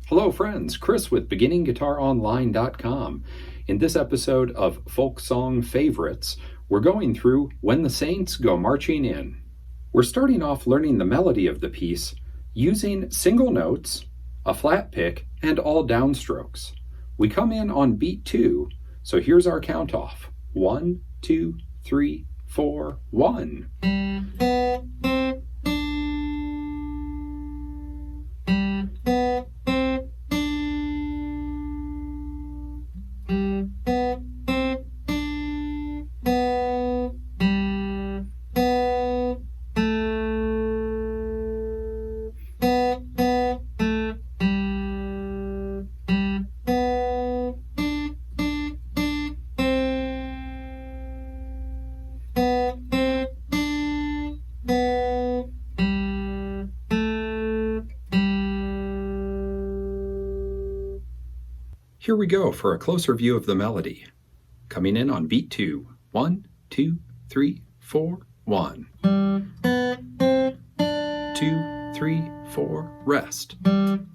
Hello friends, Chris with BeginningGuitarOnline.com. In this episode of Folk Song Favorites, we're going through When the Saints Go Marching In. We're starting off learning the melody of the piece using single notes, a flat pick, and all downstrokes. We come in on beat 2, so here's our count off. 1, 2, 3, 4, 1. Here we go for a closer view of the melody. Coming in on beat 2. 1, 2, 3, 4, 1. 2, 3, 4, rest. 2,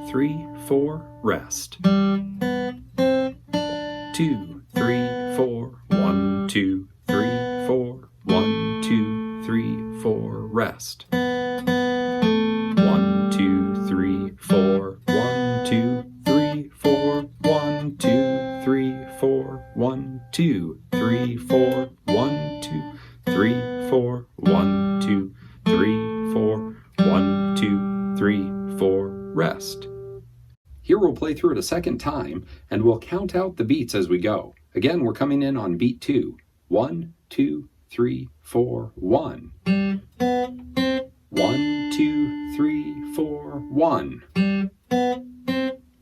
3, 4, rest. 2, 3, 4, 1, 2, 3, 4, 1, 2, 3, 4, rest. 1, 2, 3, 4, 1, 2, 3, 4, 1, 2, 3, 4, 1, 2, 3, 4, 1, 2, 3, 4, 1, 2, 3, 4, 1, 2, 3, 4, rest. Here we'll play through it a second time, and we'll count out the beats as we go. Again, we're coming in on beat 2. 1, 2, 3, 4, 1. 1, 2, 3, 4, 1.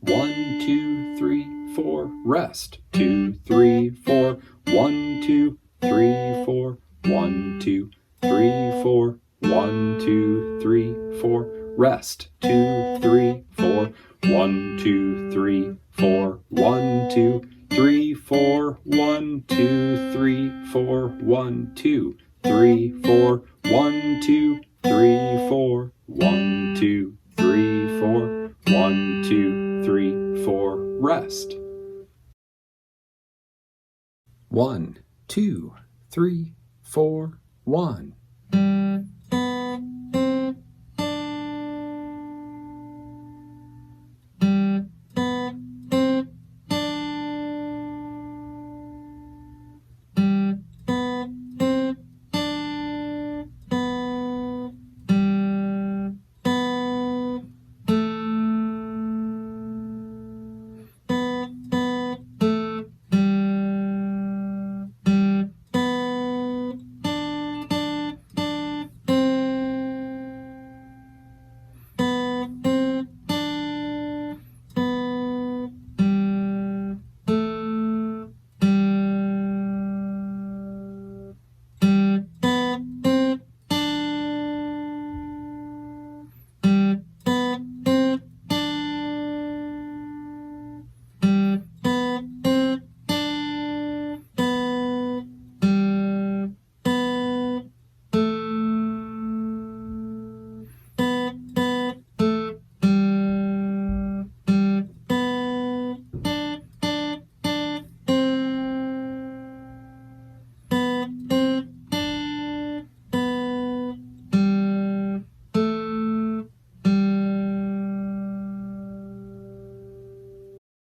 1, 2, 3, 4, rest. 2, 3, 4, 1, 2, 3, 4, 1, 2, 3, 4, 1, 2, 3, 4, rest. 2, 3, 4, 1, 2, 3, 4, 1, 2, 3, 4, 1, 2, 3, 4, 1, 2, 3, 4, 1, 2, 3, 4, 1, 2, 3, 4, 1, 2, 3, 4, rest. 1, 2, 3, 4, 1.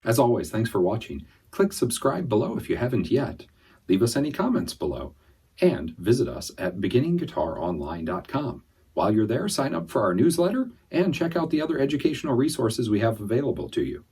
As always, thanks for watching. Click subscribe below if you haven't yet. Leave us any comments below. And visit us at BeginningGuitarOnline.com. While you're there, sign up for our newsletter and check out the other educational resources we have available to you.